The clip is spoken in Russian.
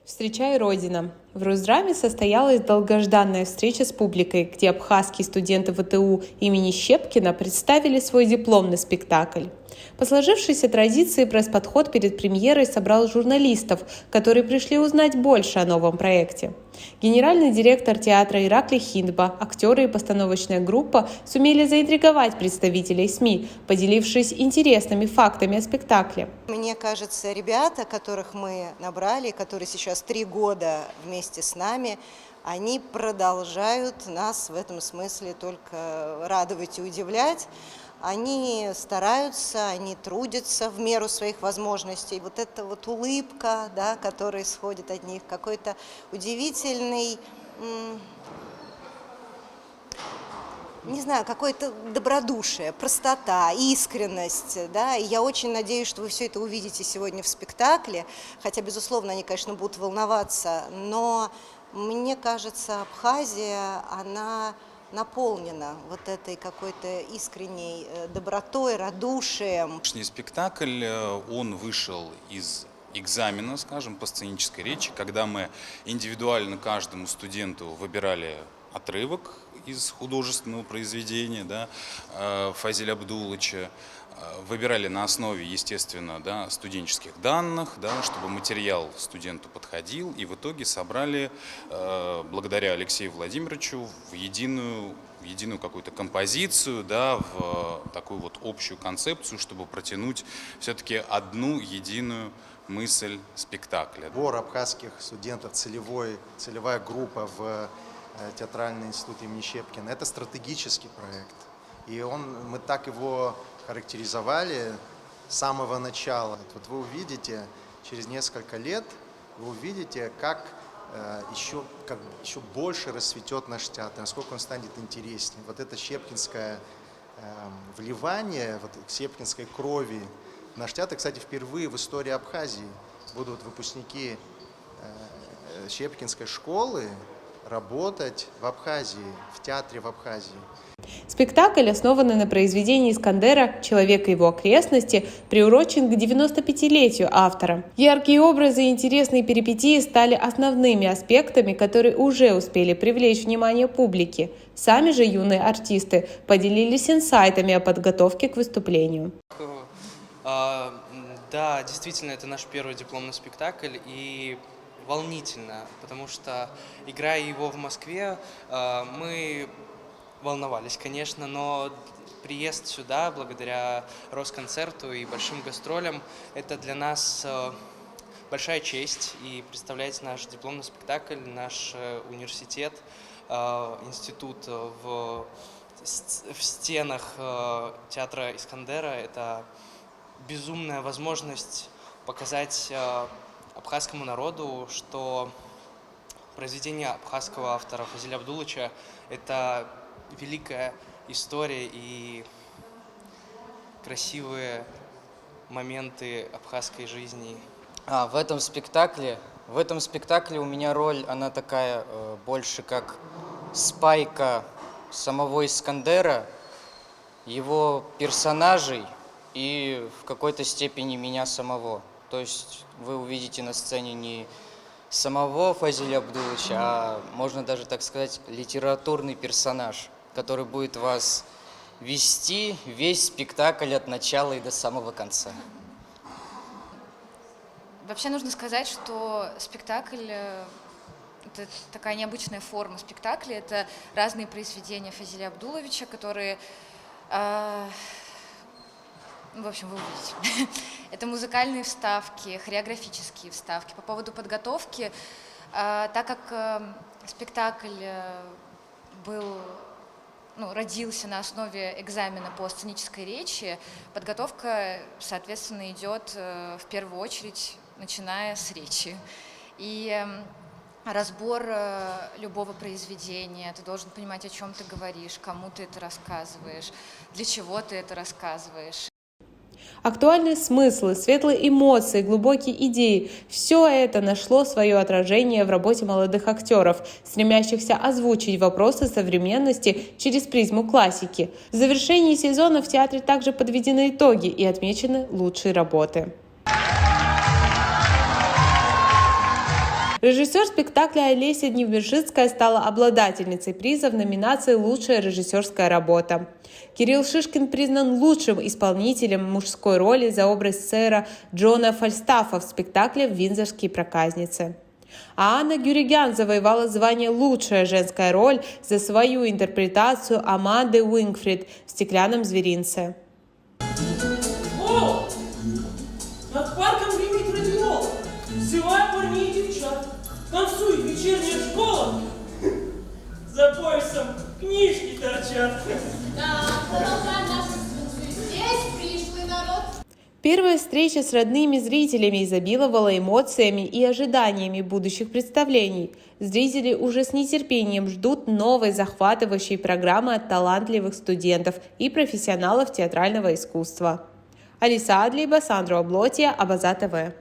Встречай, Родина! В Руздраме состоялась долгожданная встреча с публикой, где абхазские студенты ВТУ имени Щепкина представили свой дипломный спектакль. По сложившейся традиции пресс-подход перед премьерой собрал журналистов, которые пришли узнать больше о новом проекте. Генеральный директор театра Ираклий Хиндба, актеры и постановочная группа сумели заинтриговать представителей СМИ, поделившись интересными фактами о спектакле. Мне кажется, ребята, которых мы набрали, которые сейчас 3 года вместе с нами, они продолжают нас в этом смысле только радовать и удивлять. Они стараются, они трудятся в меру своих возможностей. Вот эта вот улыбка, да, которая исходит от них, какой-то удивительный, не знаю, какое-то добродушие, простота, искренность, да, и я очень надеюсь, что вы все это увидите сегодня в спектакле, хотя, безусловно, они, конечно, будут волноваться, но мне кажется, Абхазия, она наполнена вот этой какой-то искренней добротой, радушием. Спектакль, он вышел из экзамена, скажем, по сценической речи, когда мы индивидуально каждому студенту выбирали отрывок из художественного произведения, да, Фазиля Абдулыча, выбирали на основе, естественно, да, студенческих данных, да, чтобы материал студенту подходил, и в итоге собрали, благодаря Алексею Владимировичу, в единую какую-то композицию, да, в такую вот общую концепцию, чтобы протянуть все-таки одну единую мысль спектакля. Сбор абхазских студентов, целевая группа в театральный институт имени Щепкина – это стратегический проект. И мы так его характеризовали с самого начала. Вот вы увидите, через несколько лет, вы увидите, как еще больше расцветет наш театр, насколько он станет интереснее. Вот это щепкинское вливание, вот щепкинской крови в наш театр, кстати, впервые в истории Абхазии будут выпускники щепкинской школы работать в Абхазии, в театре в Абхазии. Спектакль, основанный на произведении Искандера «Человек и его окрестности», приурочен к 95-летию автора. Яркие образы и интересные перипетии стали основными аспектами, которые уже успели привлечь внимание публики. Сами же юные артисты поделились инсайтами о подготовке к выступлению. Да, действительно, это наш первый дипломный спектакль, и волнительно, потому что, играя его в Москве, мы волновались, конечно, но приезд сюда, благодаря Росконцерту и большим гастролям, это для нас большая честь, и представлять наш дипломный спектакль, наш университет, институт в стенах театра Искандера, это безумная возможность показать абхазскому народу, что произведение абхазского автора Фазиля Абдулыча – это великая история и красивые моменты абхазской жизни. В этом спектакле у меня роль, она такая больше как спайка самого Искандера, его персонажей и в какой-то степени меня самого. То есть вы увидите на сцене не самого Фазиля Абдулыча, а, можно даже так сказать, литературный персонаж, который будет вас вести весь спектакль от начала и до самого конца. Вообще нужно сказать, что спектакль – это такая необычная форма спектакля. Это разные произведения Фазиля Абдуловича, которые… В общем, вы увидите. Это музыкальные вставки, хореографические вставки. По поводу подготовки, так как спектакль родился на основе экзамена по сценической речи, подготовка, соответственно, идет в первую очередь, начиная с речи. И разбор любого произведения, ты должен понимать, о чем ты говоришь, кому ты это рассказываешь, для чего ты это рассказываешь. Актуальные смыслы, светлые эмоции, глубокие идеи – все это нашло свое отражение в работе молодых актеров, стремящихся озвучить вопросы современности через призму классики. В завершении сезона в театре также подведены итоги и отмечены лучшие работы. Режиссер спектакля Олеся Невмержицкая стала обладательницей приза в номинации «Лучшая режиссерская работа». Кирилл Шишкин признан лучшим исполнителем мужской роли за образ сэра Джона Фальстафа в спектакле «Виндзорские проказницы». А Анна Гюригян завоевала звание «Лучшая женская роль» за свою интерпретацию Аманды Уингфрид в «Стеклянном зверинце». О! Над парком гремит радиол. Зевая парни и девчат. Танцует вечерняя школа. За поясом книжки торчат. Да, продолжаем нашу экскурсию. Здесь пришлый народ. Первая встреча с родными зрителями изобиловала эмоциями и ожиданиями будущих представлений. Зрители уже с нетерпением ждут новой захватывающей программы от талантливых студентов и профессионалов театрального искусства. Алиса Адлиба, Сандро Облотья, Абаза ТВ.